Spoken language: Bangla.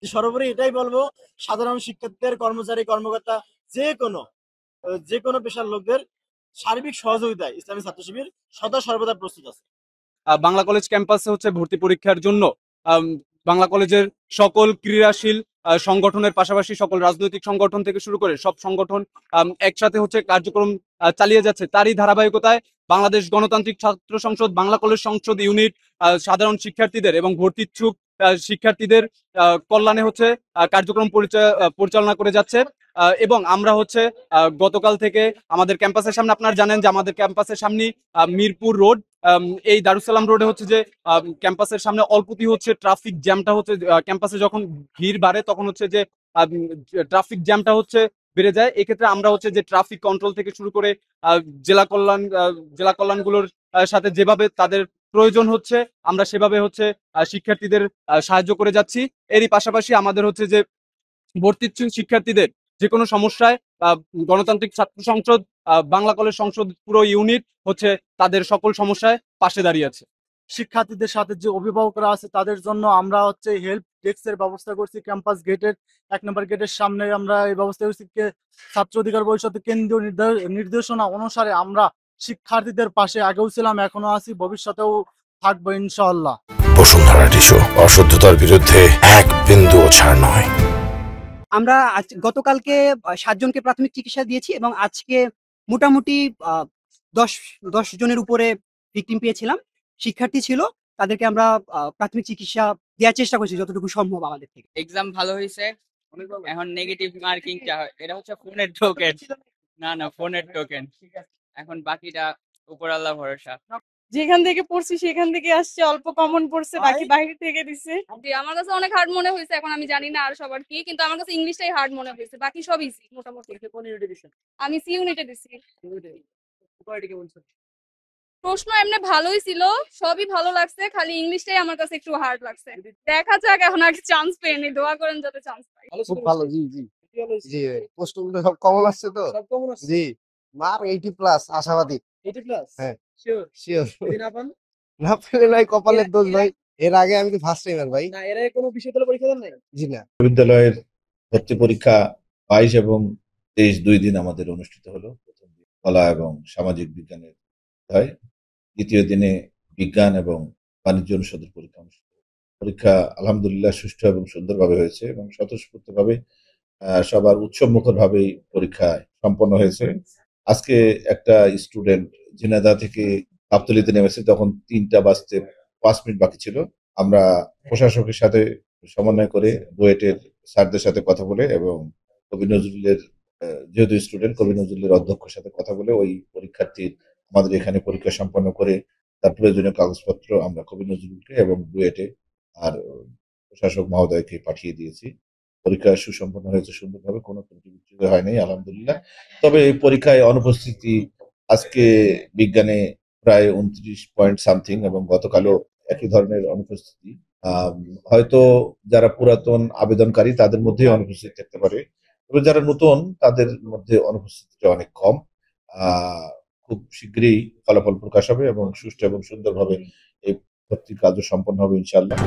সর্বোপরি এটাই বলবো, সাধারণ শিক্ষার্থীদের, কর্মচারী, কর্মকর্তা, যে কোনো যে কোনো পেশার লোকদের সার্বিক সহযোগিতায় ইসলামী ছাত্র শিবির সদা সর্বদা প্রস্তুত আছে। বাংলা কলেজ ক্যাম্পাসে হচ্ছে ভর্তি পরীক্ষার জন্য আম, বাংলা কলেজের সকল ক্রীড়াশীল সংগঠনের পাশাপাশি সকল রাজনৈতিক সংগঠন থেকে শুরু করে সব সংগঠন একসাথে হচ্ছে কার্যক্রম চালিয়ে যাচ্ছে। তারই ধারাবাহিকতায় বাংলাদেশ গণতান্ত্রিক ছাত্র সংসদ, বাংলা কলেজ সংসদ ইউনিট সাধারণ শিক্ষার্থীদের এবং ভর্তি ইচ্ছুক শিক্ষার্থীদের কল্যাণে হচ্ছে কার্যক্রম পরিচালনা করে যাচ্ছে। এবং আমরা হচ্ছে গতকাল থেকে আমাদের ক্যাম্পাসের সামনে, আপনারা জানেন যে আমাদের ক্যাম্পাসের সামনে মিরপুর রোড, এই দারুসালাম রোডে হচ্ছে যে ক্যাম্পাসের সামনে অল্পতি হচ্ছে ট্রাফিক জ্যামটা হচ্ছে, ক্যাম্পাসে যখন ভিড় বাড়ে তখন হচ্ছে যে ট্রাফিক জ্যামটা হচ্ছে বেড়ে যায়। এক্ষেত্রে আমরা হচ্ছে যে ট্রাফিক কন্ট্রোল থেকে শুরু করে জেলা কল্যাণগুলোর সাথে যেভাবে তাদের প্রয়োজন হচ্ছে আমরা সেভাবে হচ্ছে শিক্ষার্থীদের সাহায্য করে যাচ্ছি। এরই পাশাপাশি আমাদের হচ্ছে যে ভর্তিচ্ছু শিক্ষার্থীদের যে কোনো সমস্যায় গণতান্ত্রিক ছাত্র সংসদ, বাংলা কলেজ সংসদ পুরো ইউনিট হচ্ছে তাদের সকল সমস্যায় পাশে দাঁড়িয়ে আছে। শিক্ষার্থীদের সাথে যে অভিভাবকরা আছে তাদের জন্য আমরা হচ্ছে হেল্প ডেস্কের ব্যবস্থা করছি। ক্যাম্পাস গেটের 1 নম্বর গেটের সামনে আমরা এই ব্যবস্থা করছি। ছাত্র অধিকার পরিষদের কেন্দ্রীয় নির্দেশনা অনুসারে আমরা শিক্ষার্থীদের পাশে আগেও ছিলাম, এখনো আছি, ভবিষ্যতেও থাকবো ইনশাআল্লাহ। বসুন্ধরা টিস্যু, অশুদ্ধতার বিরুদ্ধে এক বিন্দু ছাড় নয়। আমরা গতকালকে 7 জনকে প্রাথমিক চিকিৎসা দিয়েছি এবং আজকে মোটামুটি 10 জনের উপরে ভিকটিম পেয়েছিলাম। শিক্ষার্থী ছিল, তাদেরকে আমরা প্রাথমিক চিকিৎসা দেওয়ার চেষ্টা করছি যতটুকু সম্ভব আমাদের থেকে। এক্সাম ভালো হয়েছে, এখন নেগেটিভ মার্কিংটা এটা হচ্ছে ফোনের টোকেন, না ফোনের টোকেন, এখন বাকিটা উপর আল্লাহ ভরসা। যেখান থেকে পড়ছি সেখান থেকে আসছে, অল্প কমন পড়ছে, বাকি বাইরে থেকে দিছে। আমার কাছে অনেক হার্ড মনে হয়েছে, এখন আমি জানি না আর সবার কি, কিন্তু আমার কাছে ইংলিশটাই হার্ড মনে হয়েছে, বাকি সব ইজি মোটামুটি। আমি সি ইউনিটে দিছি। প্রশ্ন এমনি ভালোই ছিল, সবই ভালো লাগছে, খালি ইংলিশটাই আমার কাছে একটু হার্ড লাগছে। দেখা যাক, এখন আগে চান্স পেয়ে দোয়া করেন যাতে চান্স পাই। খুব ভালো, জি জি জি। প্রশ্নগুলো সব কমন আসছে তো, জি। মার 80 প্লাস, আশাবাদী। 80 প্লাস? হ্যাঁ শিওর? শিওর। যদি না পান? না পেলে নাই কপালের দোষ ভাই। এর আগে আমি তো ফার্স্ট টাইমার ভাই। না, এর আগে কোনো বিশ্ববিদ্যালয় পরীক্ষা দেন নাই? জি না। বিদ্যালয়ের ভর্তি পরীক্ষা 22 এবং 23 2 দিন আমাদের অনুষ্ঠিত হলো। প্রথম দিন কলা এবং সামাজিক বিজ্ঞানের হয়, দ্বিতীয় দিনে বিজ্ঞান এবং বাণিজ্য অনুষদের পরীক্ষা অনুষ্ঠিত হলো। পরীক্ষা আলহামদুলিল্লাহ সুষ্ঠু এবং সুন্দরভাবে হয়েছে এবং স্বতঃস্ফূর্তভাবে সবার উৎসবমুখর ভাবেই পরীক্ষা সম্পন্ন হয়েছে। আজকে একটা স্টুডেন্ট ঝিনাইদহ থেকে গাবতলীতে নেমেছে, তখন 3টা বাজতে 5 মিনিট বাকি ছিল। আমরা প্রশাসকের সাথে সমন্বয় করে বুয়েটের স্যারদের সাথে কথা বলে এবং কবি নজরুলের যেহেতু স্টুডেন্ট, কবি নজরুলের অধ্যক্ষের সাথে কথা বলে ওই পরীক্ষার্থীর আমাদের এখানে পরীক্ষা সম্পন্ন করে তার প্রয়োজনীয় কাগজপত্র আমরা কবি নজরুলকে এবং বুয়েটে আর প্রশাসক মহোদয়কে পাঠিয়ে দিয়েছি। পরীক্ষা সুসম্পন্ন হয়েছে সুন্দরভাবে, কোনো ত্রুটি বিচ্যুতি হয়নি আলহামদুলিল্লাহ। তবে এই পরীক্ষায় অনুপস্থিতি আজকে বিজ্ঞানে প্রায় 29 পয়েন্ট সামথিং এবং গতকালও একই ধরনের অনুপস্থিতি। হয়তো যারা পুরাতন আবেদনকারী তাদের মধ্যেই অনুপস্থিতি থাকতে পারে, তবে যারা নতুন তাদের মধ্যে অনুপস্থিতিটা অনেক কম। খুব শীঘ্রই ফলাফল প্রকাশ হবে এবং সুষ্ঠু এবং সুন্দরভাবে এই ভর্তির কাজও সম্পন্ন হবে ইনশাআল্লাহ।